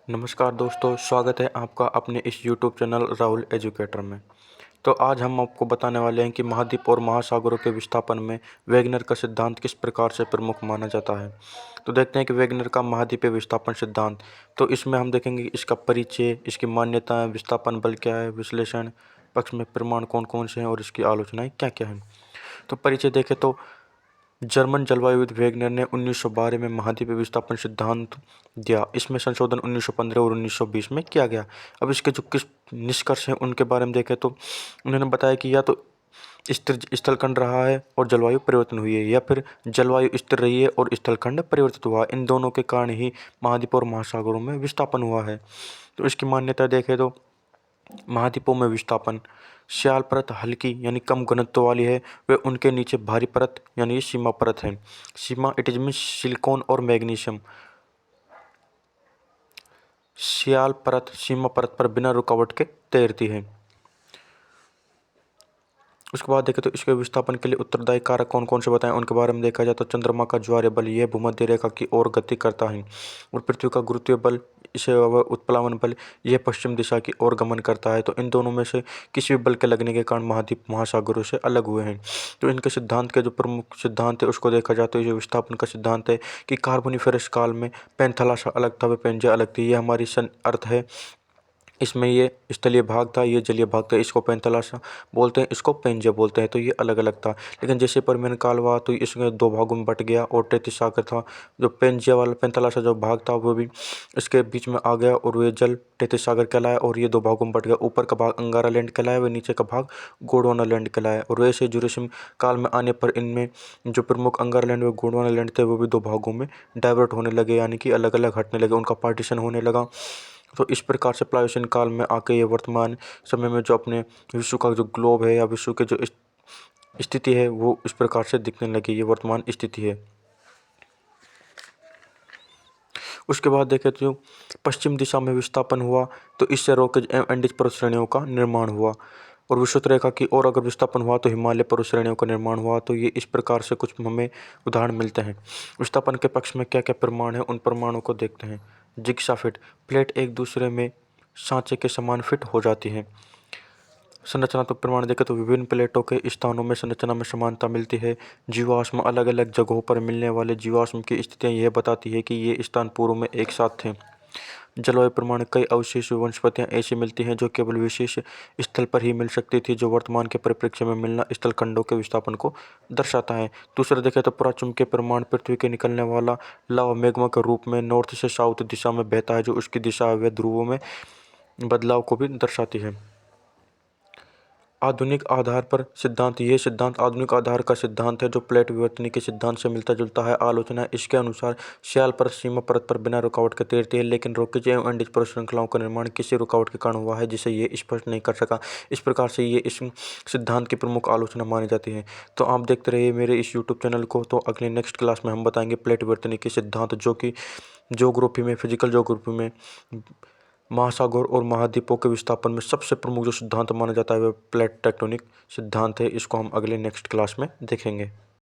नमस्कार दोस्तों, स्वागत है आपका अपने इस YouTube चैनल राहुल एजुकेटर में। तो आज हम आपको बताने वाले हैं कि महाद्वीप और महासागरों के विस्थापन में वेगनर का सिद्धांत किस प्रकार से प्रमुख माना जाता है। तो देखते हैं कि वेगनर का महाद्वीपीय विस्थापन सिद्धांत। तो इसमें हम देखेंगे इसका परिचय, इसकी मान्यताएं, विस्थापन बल क्या है, विश्लेषण पक्ष में प्रमाण कौन कौन से हैं और इसकी आलोचनाएं क्या क्या हैं। तो परिचय देखें तो जर्मन जलवायुविद वेगनर ने 1912 में महाद्वीपीय विस्थापन सिद्धांत दिया। इसमें संशोधन 1915 और 1920 में किया गया। अब इसके जो किस निष्कर्ष हैं उनके बारे में देखें तो उन्होंने बताया कि या तो स्थिर स्थलखंड रहा है और जलवायु परिवर्तन हुई है, या फिर जलवायु स्थिर रही है और स्थलखंड परिवर्तित हुआ। इन दोनों के कारण ही महाद्वीप और महासागरों में विस्थापन हुआ है। तो इसकी मान्यता देखें तो महाद्वीपों में विस्थापन, श्याल परत हल्की यानी कम घनत्व वाली है, वे उनके नीचे भारी परत यानी सीमा परत है। सीमा इट इज मीन सिलिकॉन और मैग्नीशियम। श्याल परत सीमा परत पर बिना रुकावट के तैरती है। उसके बाद देखें तो इसके विस्थापन के लिए उत्तरदायी कारक कौन कौन से बताएं उनके बारे में देखा जाए तो चंद्रमा का ज्वारीय बल, यह भूमध्य रेखा की ओर गति करता है, और पृथ्वी का गुरुत्वीय बल, इसे उत्प्लावन बल, यह पश्चिम दिशा की ओर गमन करता है। तो इन दोनों में से किसी भी बल के लगने के कारण महाद्वीप महासागरों से अलग हुए हैं। तो इनके सिद्धांत के जो प्रमुख सिद्धांत है उसको देखा जाए तो ये विस्थापन का सिद्धांत है कि कार्बोनिफेरस काल में पेंथलासा अलग था, व पेंजिया अलग थी। यह हमारी अर्थ है। इसमें ये स्थलीय भाग था, ये जलीय भाग था। इसको पेंथलासा बोलते हैं, इसको पेंजिया बोलते हैं। तो ये अलग अलग था। लेकिन जैसे परमियन काल हुआ तो इसमें दो भागों में बट गया और टेथिस सागर था। जो पेंजिया वाला पेंथलासा जो भाग था वो भी इसके बीच में आ गया और वे जल टेथिस सागर कहलाया, और ये दो भागों में बट गया। ऊपर का भाग अंगारा लैंड कहलाया, व नीचे का भाग गोंडवाना लैंड कहलाया। और वैसे जुरासिक काल में आने पर इनमें जो प्रमुख अंगारा लैंड व गोंडवाना लैंड थे वो भी दो भागों में डाइवर्ट होने लगे, यानी कि अलग अलग हटने लगे, उनका पार्टीशन होने लगा। तो इस प्रकार से प्लायोसीन काल में आके ये वर्तमान समय में जो अपने विश्व का जो ग्लोब है या विश्व के जो स्थिति है वो इस प्रकार से दिखने लगी, ये वर्तमान स्थिति है। उसके बाद देखें तो पश्चिम दिशा में विस्थापन हुआ तो इससे रोकेज एवं एंडीज पर्वत श्रेणियों का निर्माण हुआ, और विषुवत रेखा की ओर अगर विस्थापन हुआ तो हिमालय पर्वत श्रेणियों का निर्माण हुआ। तो ये इस प्रकार से कुछ हमें उदाहरण मिलते हैं। विस्थापन के पक्ष में क्या क्या प्रमाण है उन प्रमाणों को देखते हैं। जिग्सा फिट, प्लेट एक दूसरे में सांचे के समान फिट हो जाती है। संरचनात्मक प्रमाण देखें तो विभिन्न प्लेटों के स्थानों में संरचना में समानता मिलती है। जीवाश्म, अलग अलग जगहों पर मिलने वाले जीवाश्म की स्थितियां यह बताती है कि ये स्थान पूर्व में एक साथ थे। जलवायु प्रमाण, कई अवशेष वनस्पतियां ऐसी मिलती हैं जो केवल विशेष स्थल पर ही मिल सकती थी, जो वर्तमान के परिप्रेक्ष्य में मिलना स्थल खंडों के विस्थापन को दर्शाता है। दूसरा देखें तो पुराचुंबकीय प्रमाण, पृथ्वी के निकलने वाला लावा मैग्मा के रूप में नॉर्थ से साउथ दिशा में बहता है, जो उसकी दिशा व ध्रुवों में बदलाव को भी दर्शाती है। आधुनिक आधार पर सिद्धांत, यह सिद्धांत आधुनिक आधार का सिद्धांत है जो प्लेट विवर्तनी के सिद्धांत से मिलता जुलता है। आलोचना, इसके अनुसार श्याल परत सीमा परत पर बिना रुकावट के तैरती है, लेकिन रोकेज एवं एंडीज परत श्रृंखलाओं का निर्माण किसी रुकावट के कारण हुआ है जिसे ये स्पष्ट नहीं कर सका। इस प्रकार से ये इस सिद्धांत की प्रमुख आलोचना मानी जाती है। तो आप देखते रहिए मेरे इस यूट्यूब चैनल को। तो अगले नेक्स्ट क्लास में हम बताएंगे प्लेट विवर्तनी के सिद्धांत, जो कि ज्योग्राफी में, फिजिकल ज्योग्राफी में महासागर और महाद्वीपों के विस्थापन में सबसे प्रमुख जो सिद्धांत माना जाता है वह प्लेट टेक्टोनिक सिद्धांत है। इसको हम अगले नेक्स्ट क्लास में देखेंगे।